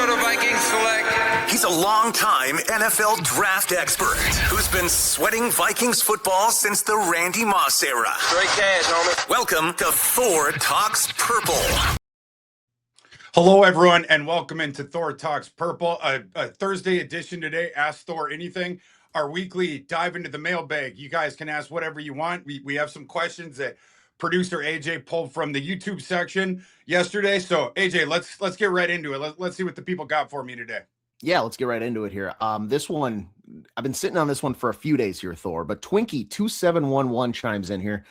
Minnesota Vikings select. He's a longtime NFL draft expert who's been sweating Vikings football since the Randy Moss era. Straight cash, homie. Welcome to Thor Talks Purple. Hello, everyone, and welcome into Thor Talks Purple, a Thursday edition today. Ask Thor Anything, our weekly dive into the mailbag. You guys can ask whatever you want. We have some questions that producer AJ pulled from the YouTube section yesterday. So AJ, let's get right into it. Let's see what the people got for me today. Yeah, let's get right into it here. This one, I've been sitting on this one for a few days here, Thor, but Twinkie2711 chimes in here.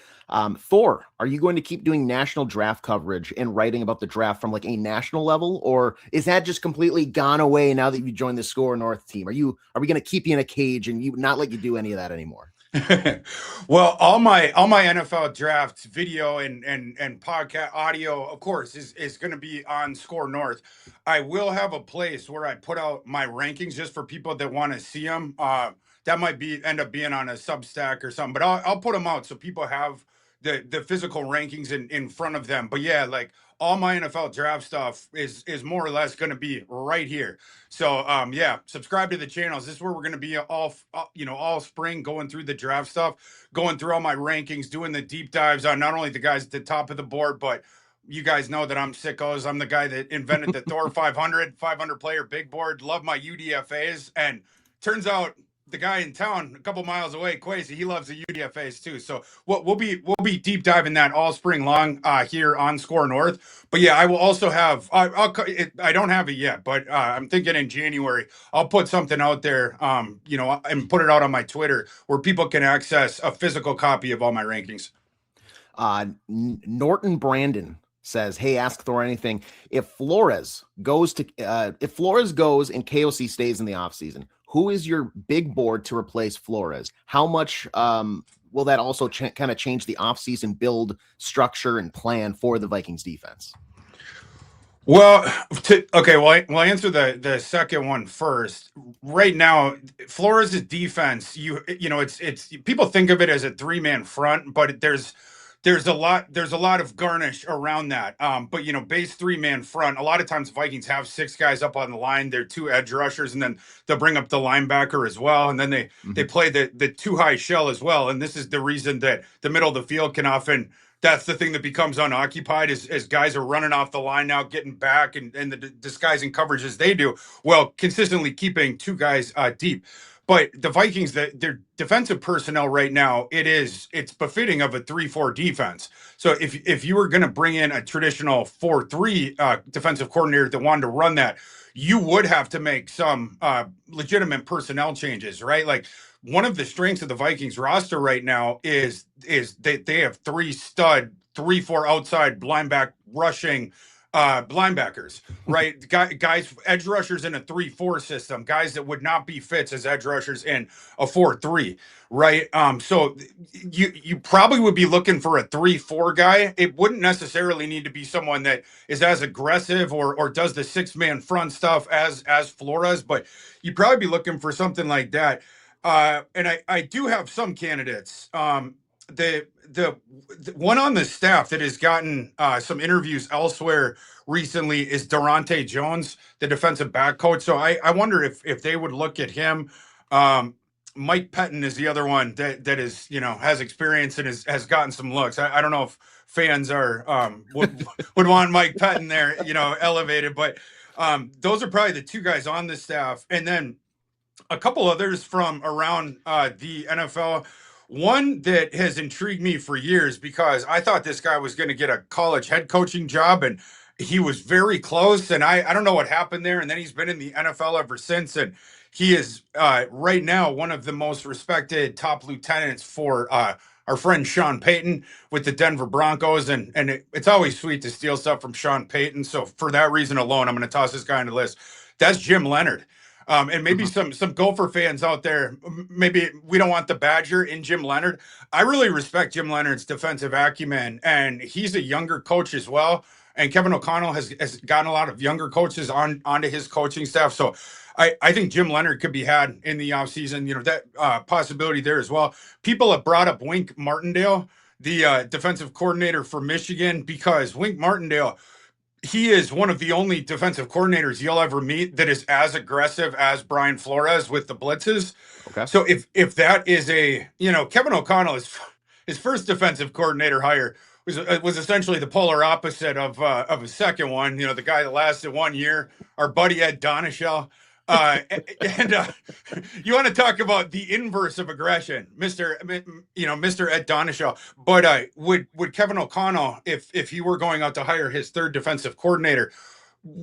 Thor, are you going to keep doing national draft coverage and writing about the draft from like a national level, or is that just completely gone away now that you joined the SKOR North team? Are we going to keep you in a cage and you not let you do any of that anymore? Well, all my NFL draft video and podcast audio, of course, is going to be on SKOR North. I will have a place where I put out my rankings just for people that want to see them. That might end up being on a Substack or something, but I'll put them out so people have the physical rankings in front of them. But yeah, like all my NFL draft stuff is more or less going to be right here. So yeah, subscribe to the channels. This is where we're going to be all spring, going through the draft stuff, going through all my rankings, doing the deep dives on not only the guys at the top of the board, but you guys know that I'm sickos. I'm the guy that invented the Thor 500 player big board. Love my UDFAs, and turns out the guy in town a couple miles away, Quasi, he loves the UDFAs too. So we'll be deep diving that all spring long here on SKOR North. But yeah, I will also have I don't have it yet, but I'm thinking in January I'll put something out there, and put it out on my Twitter where people can access a physical copy of all my rankings. Norton Brandon says, "Hey, Ask Thor Anything. If Flores goes and KOC stays in the offseason, who is your big board to replace Flores? How much will that also kind of change the offseason build structure and plan for the Vikings defense?" Well, I'll answer the second one first. Right now, Flores' defense, it's people think of it as a 3-man front, but there's a lot of garnish around that. But base 3-man front, a lot of times Vikings have 6 guys up on the line. They're 2 edge rushers, and then they'll bring up the linebacker as well. And then they play the 2 high shell as well. And this is the reason that the middle of the field can often, that's the thing that becomes unoccupied is guys are running off the line now, getting back and the disguising coverages they do. Well, consistently keeping 2 guys deep. But the Vikings, their defensive personnel right now, it's befitting of a 3-4 defense. So if you were going to bring in a traditional 4-3 defensive coordinator that wanted to run that, you would have to make some legitimate personnel changes, right? Like one of the strengths of the Vikings roster right now is they have 3 stud 3-4 outside rushing linebackers, right? Guys, edge rushers in a 3-4 system, guys that would not be fits as edge rushers in a 4-3, right? So you probably would be looking for a 3-4 guy. It wouldn't necessarily need to be someone that is as aggressive or does the 6-man front stuff as Flores, but you'd probably be looking for something like that. And I do have some candidates. The one on the staff that has gotten some interviews elsewhere recently is Durante Jones, the defensive back coach. So I wonder if they would look at him. Mike Pettin is the other one that is, has experience and has gotten some looks. I don't know if fans would want Mike Pettin there, elevated, but those are probably the 2 guys on the staff. And then a couple others from around the NFL. One that has intrigued me for years because I thought this guy was going to get a college head coaching job, and he was very close. And I don't know what happened there. And then he's been in the NFL ever since. And he is right now one of the most respected top lieutenants for our friend Sean Payton with the Denver Broncos. And it's always sweet to steal stuff from Sean Payton. So for that reason alone, I'm going to toss this guy on the list. That's Jim Leonard. And maybe some Gopher fans out there, maybe we don't want the Badger in Jim Leonard. I really respect Jim Leonard's defensive acumen, and he's a younger coach as well. And Kevin O'Connell has gotten a lot of younger coaches onto his coaching staff. So I think Jim Leonard could be had in the offseason, that possibility there as well. People have brought up Wink Martindale, the defensive coordinator for Michigan, because Wink Martindale, he is one of the only defensive coordinators you'll ever meet that is as aggressive as Brian Flores with the blitzes. Okay. So if that is Kevin O'Connell is his first defensive coordinator hire was essentially the polar opposite of a second one. The guy that lasted 1 year, our buddy Ed Donishell. And you want to talk about the inverse of aggression, Mr. Ed Donishell. But would Kevin O'Connell, if he were going out to hire his third defensive coordinator,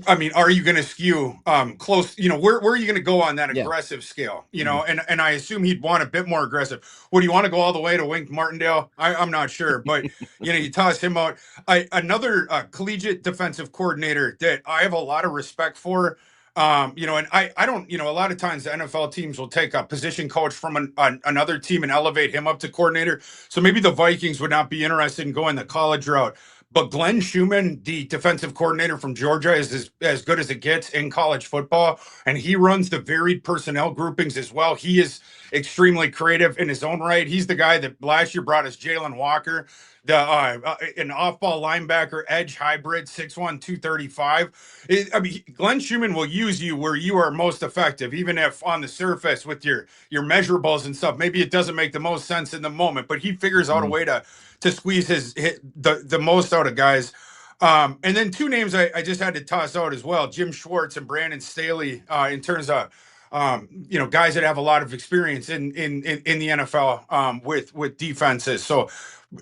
I mean, are you going to skew close? Where are you going to go on that aggressive scale? And I assume he'd want a bit more aggressive. Would you want to go all the way to Wink Martindale? I'm not sure, but you toss him out. Another collegiate defensive coordinator that I have a lot of respect for. And I don't, a lot of times the NFL teams will take a position coach from another team and elevate him up to coordinator. So maybe the Vikings would not be interested in going the college route. But Glenn Schumann, the defensive coordinator from Georgia, is as good as it gets in college football. And he runs the varied personnel groupings as well. He is extremely creative in his own right. He's the guy that last year brought us Jalen Walker, an off-ball linebacker, edge hybrid, 6'1", 235. Glenn Schumann will use you where you are most effective, even if on the surface with your measurables and stuff, maybe it doesn't make the most sense in the moment, but he figures out a way to squeeze the most out of guys. And then two names I just had to toss out as well, Jim Schwartz and Brandon Staley, in terms of guys that have a lot of experience in the NFL with defenses. So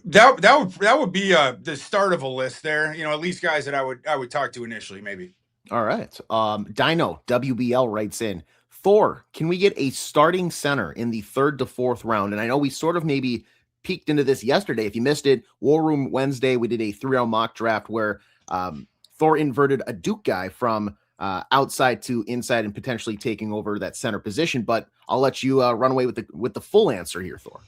that would be the start of a list there. At least guys that I would talk to initially, maybe. All right. Dino WBL writes in, Thor, can we get a starting center in the 3rd to 4th round? And I know we sort of maybe peeked into this yesterday. If you missed it, War Room Wednesday, we did a 3-round mock draft where Thor inverted a Duke guy from outside to inside and potentially taking over that center position. But I'll let you run away with the full answer here, Thor.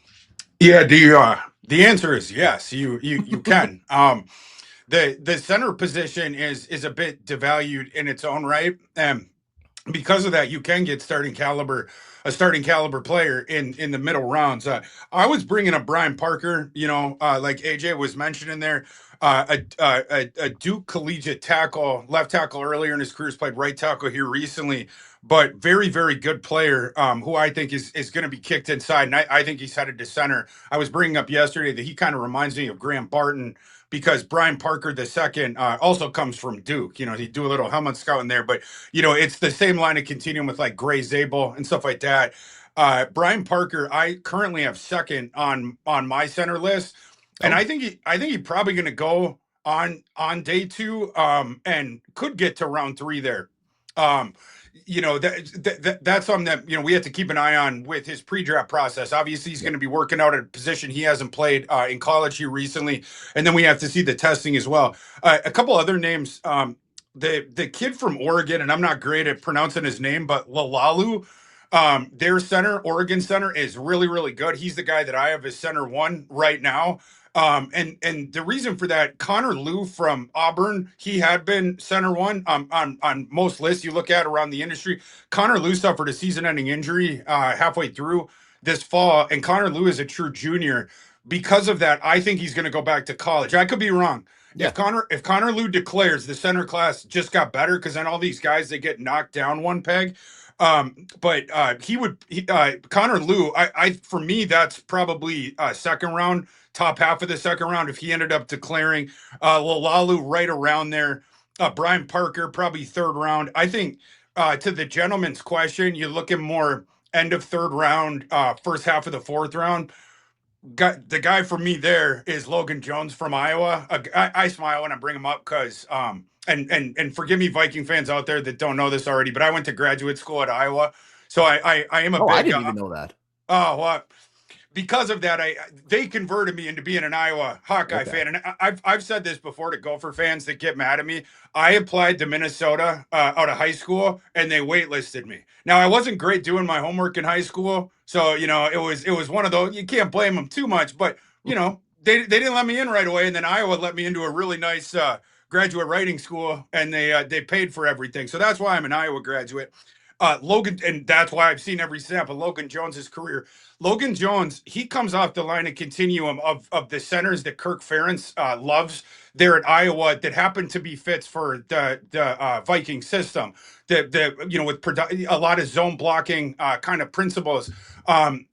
Yeah, the answer is yes. You can. The center position is a bit devalued in its own right, and because of that, you can get a starting caliber player in the middle rounds. I was bringing up Brian Parker, like AJ was mentioning there, a Duke collegiate tackle, left tackle earlier in his career, has played right tackle here recently, but very, very good player who I think is going to be kicked inside, and I think he's headed to center. I was bringing up yesterday that he kind of reminds me of Graham Barton, because Brian Parker II also comes from Duke. He do a little helmet scouting there, but it's the same line of continuum with like Gray Zabel and stuff like that. Brian Parker, I currently have second on my center list, and I think he's probably going to go on day 2 and could get to round 3 there. That's something that we have to keep an eye on with his pre-draft process. Obviously, he's going to be working out at a position he hasn't played in college here recently, and then we have to see the testing as well. A couple other names, the kid from Oregon, and I'm not great at pronouncing his name, but Lalalu, their center, Oregon center, is really, really good. He's the guy that I have as center 1 right now. And the reason for that, Connor Lew from Auburn, he had been center 1 on most lists you look at around the industry. Connor Lew suffered a season-ending injury halfway through this fall, and Connor Lew is a true junior. Because of that, I think he's going to go back to college. I could be wrong. Yeah. If Connor Lew declares the center class just got better, because then all these guys, they get knocked down one peg. But Connor Lew, for me, that's probably second round, top half of the second round. If he ended up declaring Lalalu right around there, Brian Parker, probably 3rd round. I think to the gentleman's question, you look at more end of 3rd round, first half of the 4th round. The guy for me there is Logan Jones from Iowa. I smile when I bring him up because and forgive me, Viking fans out there that don't know this already, but I went to graduate school at Iowa, so I am a big. I didn't even know that. Oh, well, because of that, they converted me into being an Iowa Hawkeye fan, and I've said this before to Gopher fans that get mad at me. I applied to Minnesota out of high school, and they waitlisted me. Now, I wasn't great doing my homework in high school, so it was one of those. You can't blame them too much, but they didn't let me in right away, and then Iowa let me into a really nice graduate writing school, and they paid for everything. So that's why I'm an Iowa graduate. Logan, and that's why I've seen every snap of Logan Jones's career. Logan Jones, he comes off the line and continuum of the centers that Kirk Ferentz loves there at Iowa that happen to be fits for the Viking system. With a lot of zone blocking kind of principles. The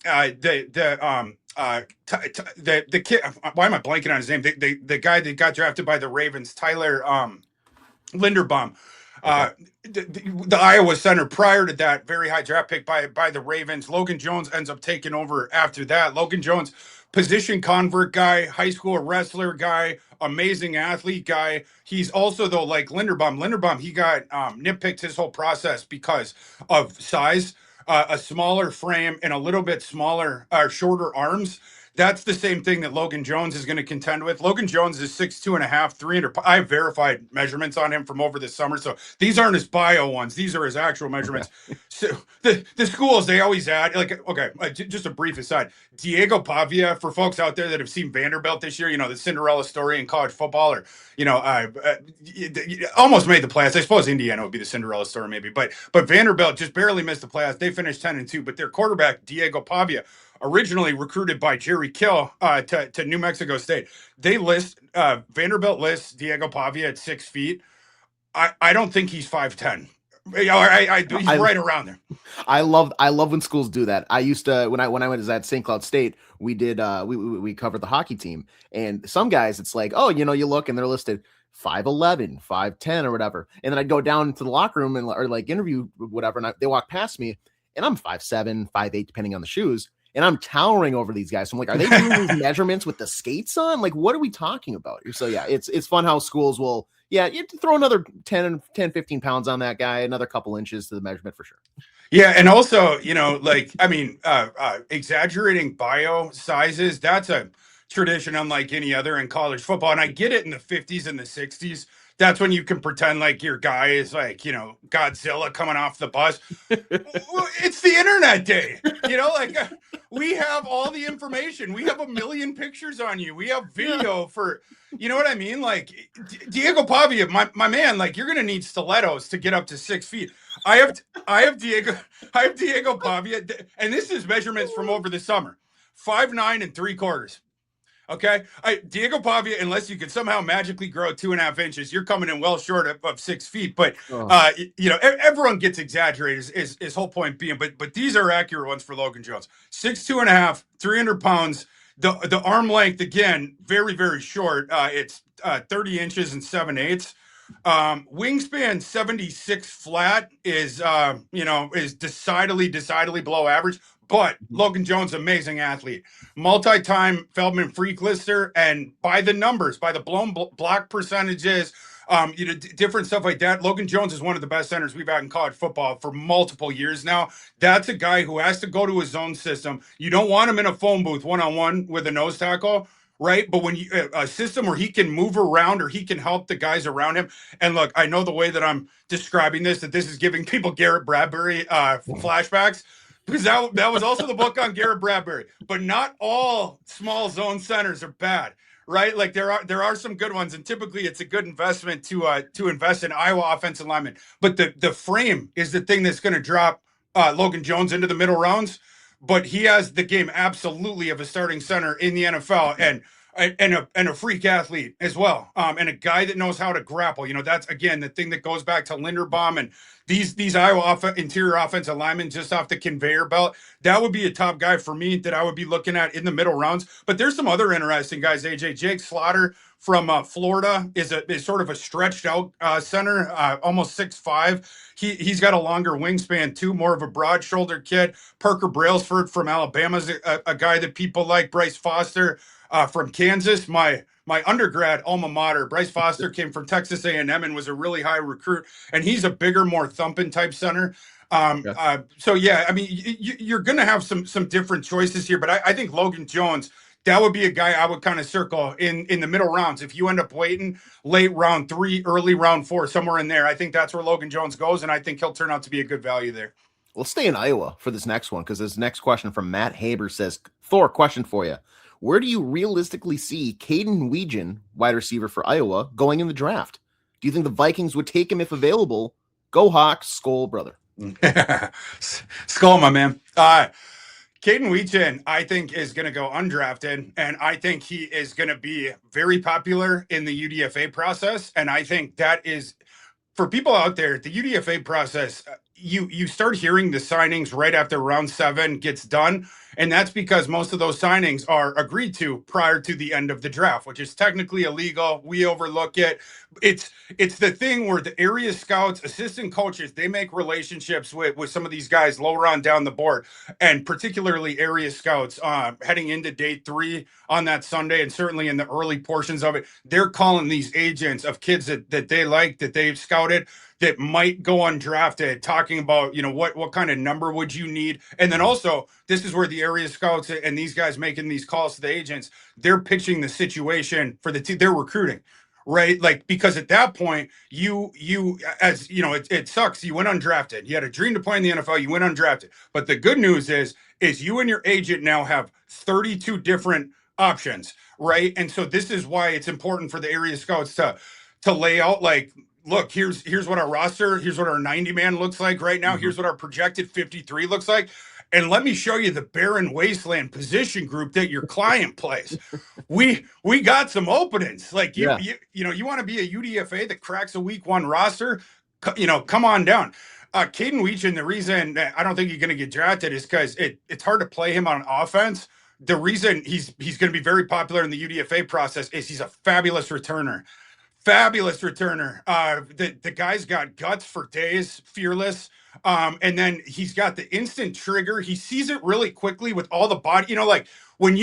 kid. Why am I blanking on his name? The guy that got drafted by the Ravens, Tyler Linderbaum. The Iowa center prior to that, very high draft pick by the Ravens. Logan Jones ends up taking over after that. Logan Jones, position convert guy, high school wrestler guy, amazing athlete guy. He's also, though, like Linderbaum. Linderbaum, he got nitpicked his whole process because of size, a smaller frame, and a little bit smaller, shorter arms. That's the same thing that Logan Jones is going to contend with. Logan Jones is 6'2.5", 300. I have verified measurements on him from over the summer. So these aren't his bio ones. These are his actual measurements. So the schools, they always add, like, okay, just a brief aside. Diego Pavia, for folks out there that have seen Vanderbilt this year, the Cinderella story in college football, or, almost made the playoffs. I suppose Indiana would be the Cinderella story maybe. But Vanderbilt just barely missed the playoffs. They finished 10-2. But their quarterback, Diego Pavia, originally recruited by Jerry Kill to New Mexico State. They Vanderbilt lists Diego Pavia at 6 feet. I don't think he's 5'10". He's right around there. I love when schools do that. I used to when I went at St. Cloud State, we did we covered the hockey team, and some guys it's like, oh, you look and they're listed 5'11", 5'10", or whatever, and then I'd go down to the locker room or like interview whatever, and they walk past me, and I'm 5'7", 5'8", depending on the shoes. And I'm towering over these guys. So I'm like, are they doing these measurements with the skates on? Like, what are we talking about? So yeah, it's fun how schools will, you have to throw another 10, 15 pounds on that guy, another couple inches to the measurement for sure. Yeah. And also, exaggerating bio sizes, that's a tradition unlike any other in college football. And I get it in the 50s and the 60s. That's when you can pretend like your guy is like, Godzilla coming off the bus. It's the internet day, we have all the information. We have a million pictures on you. We have video for, you know what I mean? Like Diego Pavia, my man, like you're going to need stilettos to get up to 6 feet. I have Diego Pavia, and this is measurements from over the summer, 5'9" 3/4. Okay, Diego Pavia, unless you could somehow magically grow 2.5 inches, you're coming in well short of 6 feet. But everyone gets exaggerated. Is his whole point being, but these are accurate ones for Logan Jones. 6'2.5", 300 pounds. The arm length again, very very short. It's 30 inches and 7/8. Wingspan 76 flat is decidedly below average. But Logan Jones, amazing athlete, multi-time Feldman freak lister, and by the numbers, by the blown block percentages, different stuff like that. Logan Jones is one of the best centers we've had in college football for multiple years now. That's a guy who has to go to his own system. You don't want him in a phone booth one-on-one with a nose tackle, right? But when a system where he can move around or he can help the guys around him. And look, I know the way that I'm describing this, that this is giving people Garrett Bradbury flashbacks. Because that was also the book on Garrett Bradbury. But not all small zone centers are bad, right? Like there are some good ones, and typically it's a good investment to invest in Iowa offensive linemen. But the frame is the thing that's going to drop Logan Jones into the middle rounds. But he has the game absolutely of a starting center in the NFL, and a freak athlete as well, and a guy that knows how to grapple. That's again the thing that goes back to Linderbaum and these Iowa interior offensive linemen just off the conveyor belt. That would be a top guy for me that I would be looking at in the middle rounds. But there's some other interesting guys. Jake Slaughter from Florida is sort of a stretched out center, almost 6'5". He's got a longer wingspan too, more of a broad shouldered kid. Parker Brailsford from Alabama is a guy that people like. Bryce Foster from Kansas, my undergrad alma mater. Bryce Foster came from Texas A&M and was a really high recruit, and he's a bigger, more thumping type center. So yeah, I mean, you're going to have some different choices here, but I think Logan Jones, that would be a guy I would kind of circle in the middle rounds. If you end up waiting late round 3, early round 4, somewhere in there, I think that's where Logan Jones goes, and I think he'll turn out to be a good value there. We'll stay in Iowa for this next one, because this next question from Matt Haber says, Thor, question for you. Where do you realistically see Caden Weegan, wide receiver for Iowa, going in the draft? Do you think the Vikings would take him if available? Go Hawks, Skol, brother. Skull, my man. Caden Weechin, I think, is going to go undrafted, and I think he is going to be very popular in the UDFA process. And I think that is, for people out there, the UDFA process, you start hearing the signings right after round 7 gets done, and that's because most of those signings are agreed to prior to the end of the draft, which is technically illegal. We overlook it. It's the thing where the area scouts, assistant coaches, they make relationships with some of these guys lower on down the board, and particularly area scouts heading into day 3 on that Sunday, and certainly in the early portions of it, they're calling these agents of kids that they like, that they've scouted, that might go undrafted, talking about, what kind of number would you need? And then also, this is where the area scouts and these guys making these calls to the agents, they're pitching the situation for the team. They're recruiting, right? Like, because at that point, you as you know, it sucks. You went undrafted. You had a dream to play in the NFL. You went undrafted. But the good news is you and your agent now have 32 different options, right? And so this is why it's important for the area scouts to lay out, like, look, here's what our roster, here's what our 90 man looks like right now, here's what our projected 53 looks like, and let me show you the barren wasteland position group that your client plays. We got some openings. Like, you want to be a UDFA that cracks a week 1 roster, come on down. Caden Weechin, the reason that I don't think he's going to get drafted is because it's hard to play him on offense. The reason he's going to be very popular in the UDFA process is he's a fabulous returner. The guy's got guts for days, fearless. And then he's got the instant trigger. He sees it really quickly with all the body, like when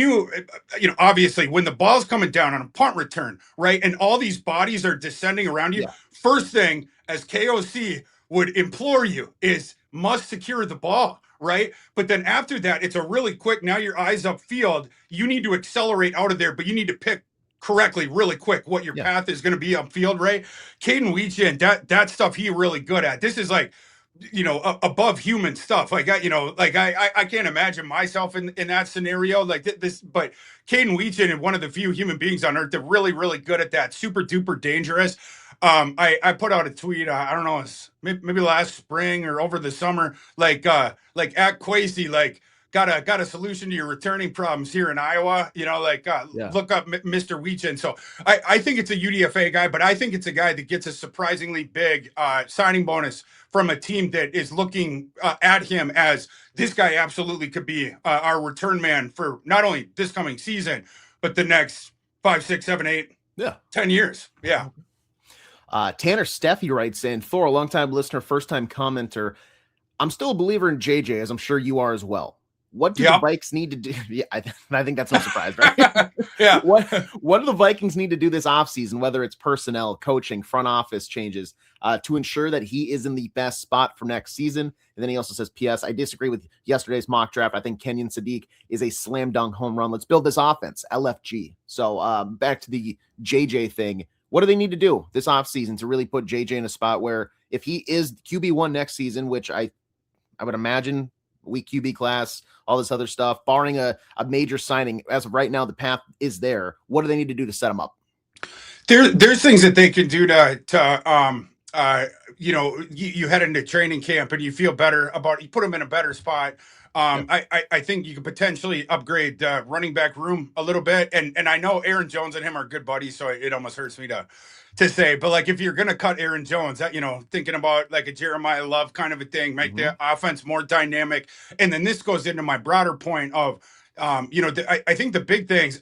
obviously when the ball's coming down on a punt return, right? And all these bodies are descending around you. Yeah. First thing, as KOC would implore you, is must secure the ball, right? But then after that, it's a really quick, now your eyes upfield. You need to accelerate out of there, but you need to pick correctly really quick what your path is going to be upfield, right? Caden Weechin, that stuff he really good at. This is like, above human stuff. Like, I can't imagine myself in that scenario like this, but Caden Weechin is one of the few human beings on earth that really, really good at that. Super duper dangerous. I put out a tweet, I don't know, maybe last spring or over the summer, like at Quasey, like, got a solution to your returning problems here in Iowa, look up Mr. Weechin. So I think it's a UDFA guy, but I think it's a guy that gets a surprisingly big signing bonus from a team that is looking at him as this guy absolutely could be our return man for not only this coming season, but the next 5, 6, 7, 8, 10 years. Yeah. Tanner Steffi writes in, Thor, a longtime listener, first-time commenter. I'm still a believer in JJ, as I'm sure you are as well. What do the Vikes need to do? Yeah, I think that's no surprise, right? Yeah. What do the Vikings need to do this offseason, whether it's personnel, coaching, front office changes, to ensure that he is in the best spot for next season? And then he also says, P.S. I disagree with yesterday's mock draft. I think Kenyon Sadiq is a slam dunk home run. Let's build this offense, LFG. So back to the JJ thing. What do they need to do this offseason to really put JJ in a spot where if he is QB1 next season, which I would imagine weak QB class, all this other stuff, barring a major signing, as of right now, the path is there. What do they need to do to set him up? There's things that they can do you head into training camp and you feel better about, you put them in a better spot. I think you could potentially upgrade the running back room a little bit. And I know Aaron Jones and him are good buddies, so it almost hurts me to say, but like, if you're going to cut Aaron Jones, that, thinking about like a Jeremiah Love kind of a thing, make the offense more dynamic. And then this goes into my broader point of, I think the big things,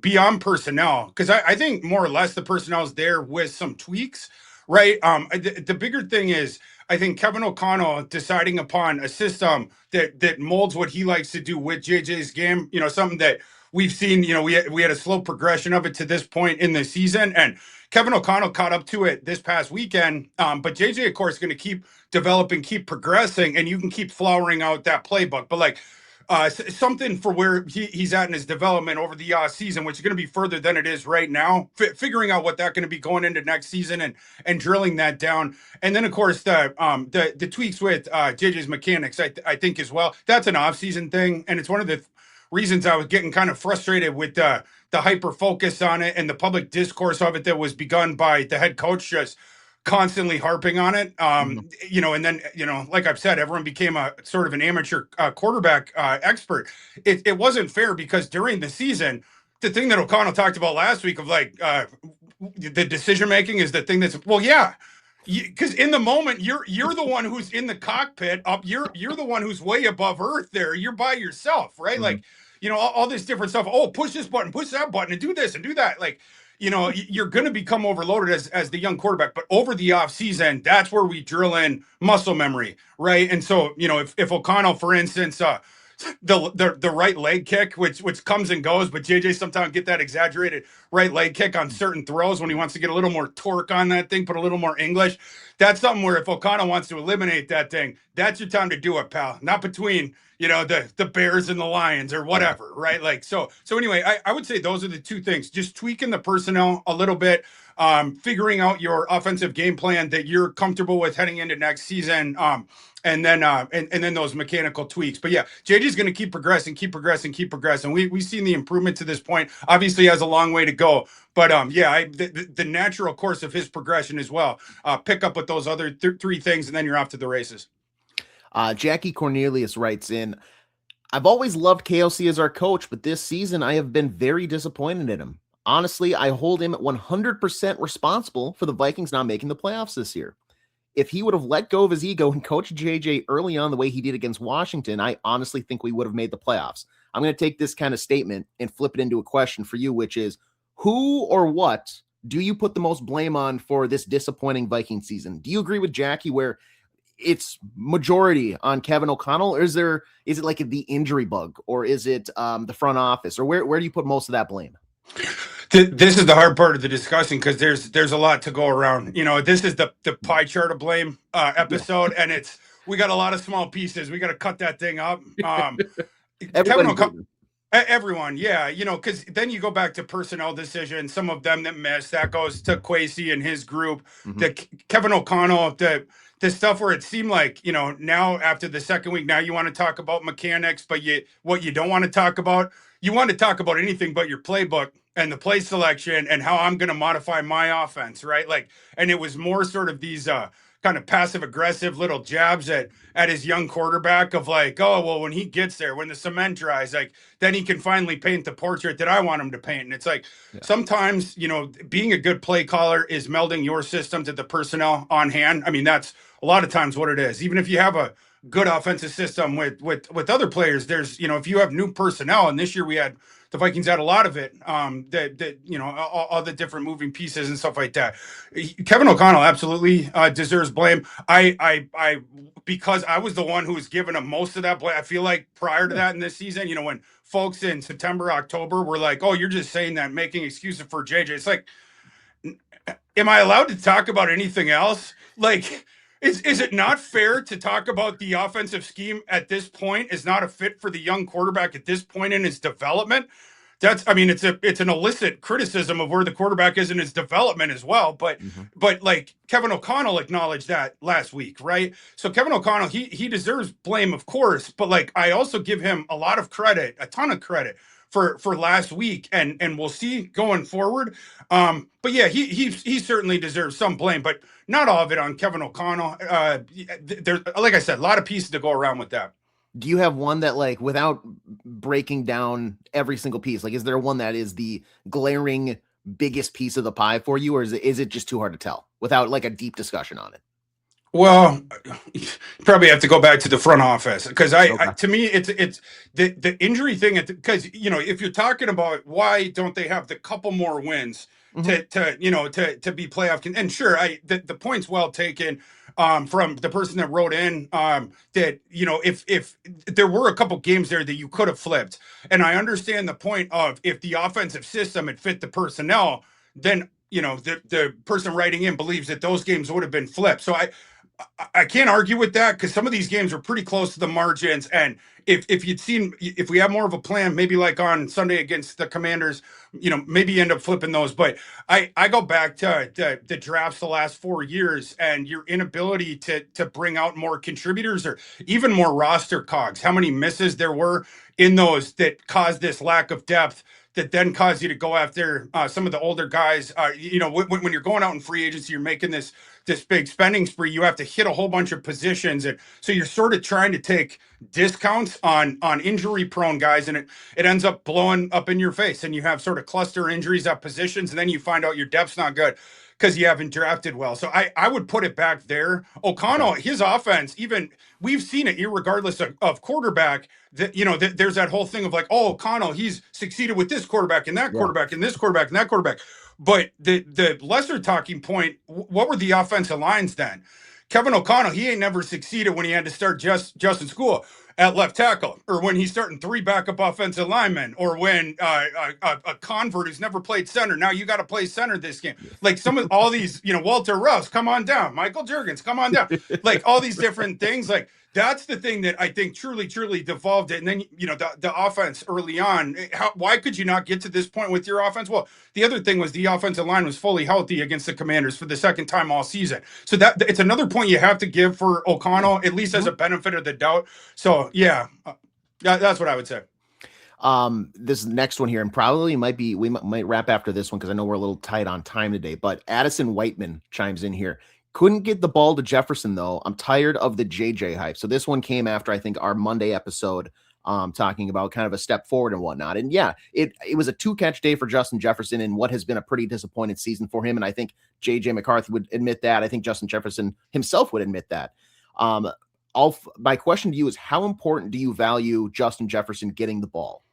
beyond personnel, because I think more or less the personnel is there with some tweaks, right? The bigger thing is, I think Kevin O'Connell deciding upon a system that molds what he likes to do with JJ's game, something that we've seen, we had a slow progression of it to this point in the season, and Kevin O'Connell caught up to it this past weekend. But JJ, of course, is going to keep developing, keep progressing, and you can keep flowering out that playbook. But like something for where he's at in his development over the season, which is going to be further than it is right now, figuring out what that's going to be going into next season and drilling that down. And then, of course, the tweaks with JJ's mechanics, I think as well. That's an off-season thing, and it's one of the reasons I was getting kind of frustrated with the hyper focus on it and the public discourse of it that was begun by the head coach just constantly harping on it. And then, like I've said, everyone became a sort of an amateur quarterback expert. It wasn't fair because during the season, the thing that O'Connell talked about last week of the decision making is the thing that's, well, yeah, because in the moment you're the one who's in the cockpit up, you're the one who's way above earth there. You're by yourself, right? Like, all this different stuff. Oh, push this button, push that button, and do this and do that. Like, you're going to become overloaded as the young quarterback. But over the off season, that's where we drill in muscle memory, right? And so, if O'Connell, for instance, the right leg kick, which comes and goes, but JJ sometimes get that exaggerated right leg kick on certain throws when he wants to get a little more torque on that thing, put a little more English. That's something where if O'Connell wants to eliminate that thing, that's your time to do it, pal. Not between the Bears and the Lions or whatever, right? Like so anyway, I would say those are the two things. Just tweaking the personnel a little bit, figuring out your offensive game plan that you're comfortable with heading into next season. And then those mechanical tweaks. But yeah, JJ's going to keep progressing. We've seen the improvement to this point. Obviously, has a long way to go. But the natural course of his progression as well. Pick up with those other three things, and then you're off to the races. Jackie Cornelius writes in, I've always loved KOC as our coach, but this season I have been very disappointed in him. Honestly, I hold him at 100% responsible for the Vikings not making the playoffs this year. If he would have let go of his ego and coached JJ early on the way he did against Washington, I honestly think we would have made the playoffs. I'm going to take this kind of statement and flip it into a question for you, which is, who or what do you put the most blame on for this disappointing Viking season? Do you agree with Jackie where it's majority on Kevin O'Connell, or is it like the injury bug, or is it the front office, or where do you put most of that blame? This is the hard part of the discussion because there's a lot to go around. This is the pie chart of blame episode, and we got a lot of small pieces. We got to cut that thing up. Everyone, yeah, because then you go back to personnel decisions. Some of them that missed, that goes to Kwesi and his group. The Kevin O'Connell, the stuff where it seemed like, now after the second week, now you want to talk about mechanics, but what you don't want to talk about, you want to talk about anything but your playbook and the play selection and how I'm going to modify my offense, right? Like, and it was more sort of these kind of passive aggressive little jabs at his young quarterback of like, oh, well, when he gets there, when the cement dries, like, then he can finally paint the portrait that I want him to paint. And it's like, sometimes, being a good play caller is melding your system to the personnel on hand. I mean, that's a lot of times what it is. Even if you have a good offensive system with other players, there's, if you have new personnel, and this year the Vikings had a lot of it, all the different moving pieces and stuff like that. Kevin O'Connell absolutely deserves blame. I because I was the one who was giving him most of that blame. I feel like prior to that in this season, when folks in September, October were like, oh, you're just saying that, making excuses for JJ. It's like, am I allowed to talk about anything else? Like, is it not fair to talk about the offensive scheme at this point is not a fit for the young quarterback at this point in his development? It's an illicit criticism of where the quarterback is in his development as well. But like Kevin O'Connell acknowledged that last week, right? So Kevin O'Connell, he deserves blame, of course, but like I also give him a ton of credit for last week, and we'll see going forward. But yeah, he certainly deserves some blame, but not all of it on Kevin O'Connell. There's, like I said, a lot of pieces to go around with that. Do you have one that, like, without breaking down every single piece, like, is there one that is the glaring biggest piece of the pie for you, or is it just too hard to tell without like a deep discussion on it? Well, you probably have to go back to the front office because to me, it's the injury thing. Because if you're talking about why don't they have the couple more wins to be playoff, and sure, the point's well taken from the person that wrote in that if there were a couple games there that you could have flipped, and I understand the point of if the offensive system had fit the personnel, then the person writing in believes that those games would have been flipped. So I can't argue with that because some of these games were pretty close to the margins. And if we have more of a plan, maybe like on Sunday against the Commanders, maybe end up flipping those. But I go back to the drafts the last 4 years and your inability to bring out more contributors or even more roster cogs, how many misses there were in those that caused this lack of depth that then cause you to go after some of the older guys. When you're going out in free agency, you're making this big spending spree. You have to hit a whole bunch of positions, and so you're sort of trying to take discounts on injury prone guys, and it ends up blowing up in your face, and you have sort of cluster injuries at positions, and then you find out your depth's not good because you haven't drafted well. So I would put it back there. O'Connell, his offense, even we've seen it, irregardless of quarterback. That there's that whole thing of like, oh, O'Connell, he's succeeded with this quarterback and that quarterback and this quarterback and that quarterback. But the lesser talking point, what were the offensive lines then? Kevin O'Connell, he ain't never succeeded when he had to start Justin School at left tackle, or when he's starting 3 backup offensive linemen, or when a convert who's never played center, now you got to play center this game. Like some of all these, Walter Rouse, come on down. Michael Juergens, come on down. Like all these different things. Like that's the thing that I think truly devolved it. And then, the offense early on, why could you not get to this point with your offense? Well, the other thing was the offensive line was fully healthy against the Commanders for the second time all season. So that it's another point you have to give for O'Connell, at least as a benefit of the doubt. So yeah, that's what I would say. This next one here, and probably we might wrap after this one because I know we're a little tight on time today, but Addison Whiteman chimes in here. Couldn't get the ball to Jefferson, though. I'm tired of the JJ hype. So this one came after, I think, our Monday episode talking about kind of a step forward and whatnot. And yeah, it was a 2-catch day for Justin Jefferson in what has been a pretty disappointing season for him. And I think JJ McCarthy would admit that. I think Justin Jefferson himself would admit that. My question to you is, how important do you value Justin Jefferson getting the ball?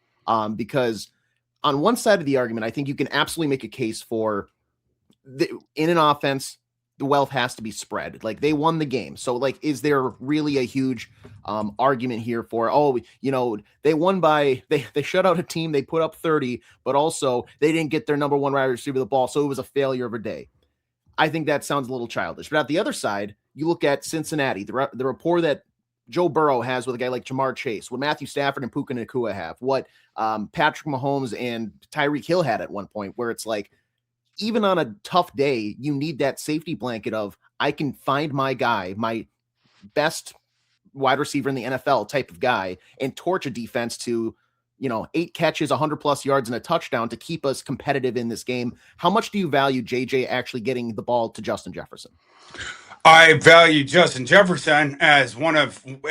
Because on one side of the argument, I think you can absolutely make a case for in an offense, the wealth has to be spread. Like they won the game. So like, is there really a huge argument here for, they won by, they shut out a team, they put up 30, but also they didn't get their number 1 wide receiver the ball. So it was a failure of a day. I think that sounds a little childish, but at the other side, you look at Cincinnati, the rapport that Joe Burrow has with a guy like Jamar Chase, what Matthew Stafford and Puka Nacua have, what Patrick Mahomes and Tyreek Hill had at one point, where it's like, even on a tough day, you need that safety blanket of, I can find my guy, my best wide receiver in the NFL type of guy, and torch a defense to, 8 catches, 100+ yards, and a touchdown to keep us competitive in this game. How much do you value JJ actually getting the ball to Justin Jefferson? I value Justin Jefferson as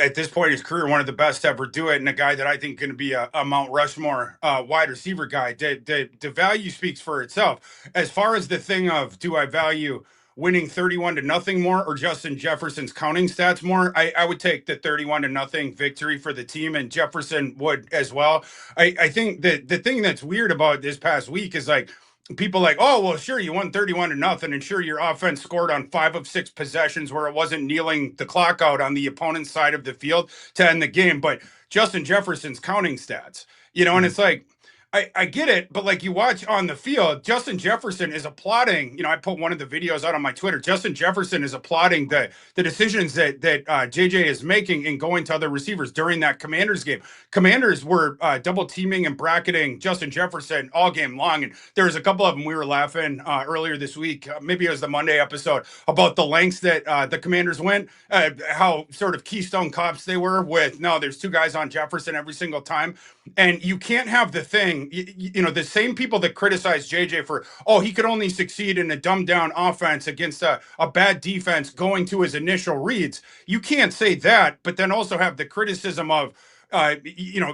at this point in his career, one of the best to ever do it, and a guy that I think going to be a Mount Rushmore wide receiver guy. The value speaks for itself. As far as the thing of, do I value winning 31-0 more or Justin Jefferson's counting stats more, I would take the 31-0 victory for the team, and Jefferson would as well. I think that the thing that's weird about this past week is like, people like, oh, well, sure, you won 31-0, and sure, your offense scored on 5 of 6 possessions where it wasn't kneeling the clock out on the opponent's side of the field to end the game. But Justin Jefferson's counting stats, and it's like, I get it, but like you watch on the field, Justin Jefferson is applauding. I put one of the videos out on my Twitter. Justin Jefferson is applauding the decisions that JJ is making in going to other receivers during that Commanders game. Commanders were double teaming and bracketing Justin Jefferson all game long, and there was a couple of them we were laughing earlier this week. Maybe it was the Monday episode about the lengths that the Commanders went, how sort of Keystone Cops they were with. No, there's 2 guys on Jefferson every single time, and you can't have the thing. The same people that criticize JJ for, he could only succeed in a dumbed down offense against a bad defense going to his initial reads. You can't say that, but then also have the criticism of,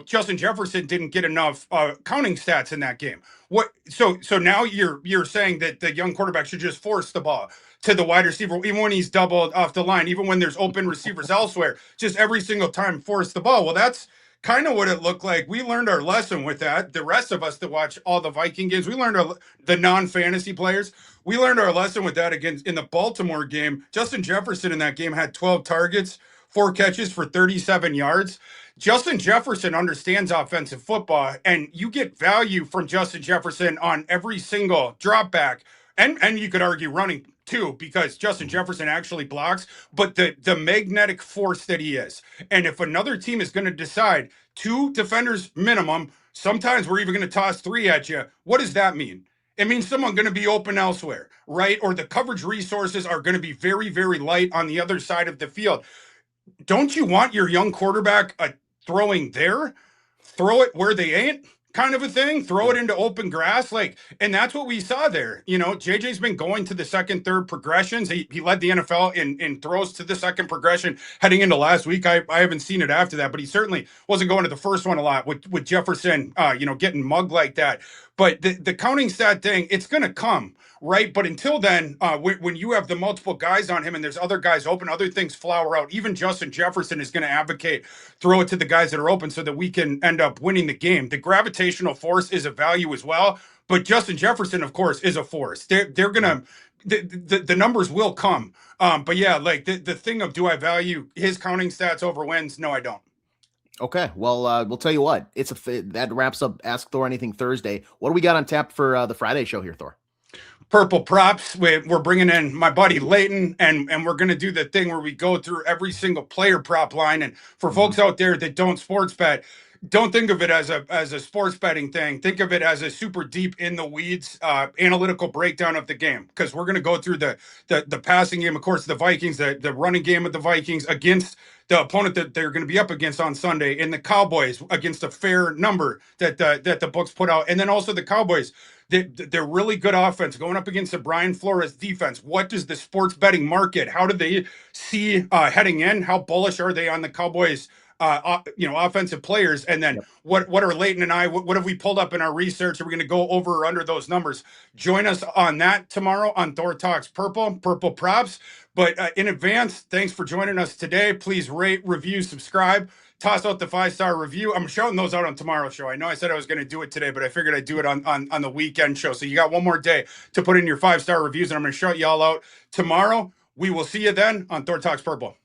Justin Jefferson didn't get enough counting stats in that game. So now you're saying that the young quarterback should just force the ball to the wide receiver, even when he's doubled off the line, even when there's open receivers elsewhere, just every single time force the ball. Well, that's kind of what it looked like. We learned our lesson with that. The rest of us that watch all the Viking games, we learned the non-fantasy players, we learned our lesson with that against in the Baltimore game. Justin Jefferson in that game had 12 targets, 4 catches for 37 yards. Justin Jefferson understands offensive football, and you get value from Justin Jefferson on every single drop back. And you could argue running too, because Justin Jefferson actually blocks, but the magnetic force that he is. And if another team is going to decide 2 defenders minimum, sometimes we're even going to toss 3 at you. What does that mean? It means someone's going to be open elsewhere, right? Or the coverage resources are going to be very, very light on the other side of the field. Don't you want your young quarterback throwing there? Throw it where they ain't? kind of a thing, throw it into open grass. And that's what we saw there. JJ's been going to the second, third progressions. He led the NFL in throws to the second progression heading into last week. I haven't seen it after that, but he certainly wasn't going to the first one a lot with Jefferson, getting mugged like that. But the counting stat thing, it's going to come. Right. But until then, when you have the multiple guys on him and there's other guys open, other things flower out. Even Justin Jefferson is going to advocate, throw it to the guys that are open so that we can end up winning the game. The gravitational force is a value as well. But Justin Jefferson, of course, is a force. They're going to the numbers will come. But yeah, the thing of, do I value his counting stats over wins? No, I don't. Okay, well, we'll tell you what. That wraps up Ask Thor Anything Thursday. What do we got on tap for the Friday show here, Thor? Purple props. We're bringing in my buddy Leighton, and we're going to do the thing where we go through every single player prop line. And for folks out there that don't sports bet, don't think of it as a sports betting thing. Think of it as a super deep in the weeds analytical breakdown of the game, because we're going to go through the passing game, of course, the Vikings, the running game of the Vikings against the opponent that they're going to be up against on Sunday, and the Cowboys against a fair number that the books put out, and then also the Cowboys. They're really good offense going up against the Brian Flores defense. What does the sports betting market, how do they see heading in? How bullish are they on the Cowboys, offensive players? And then what are Leighton and I, what have we pulled up in our research? Are we going to go over or under those numbers? Join us on that tomorrow on Thor Talks Purple Props. But in advance, thanks for joining us today. Please rate, review, subscribe. Toss out the 5-star review. I'm shouting those out on tomorrow's show. I know I said I was going to do it today, but I figured I'd do it on the weekend show. So you got one more day to put in your 5-star reviews, and I'm going to shout you all out tomorrow. We will see you then on Thor Talks Purple.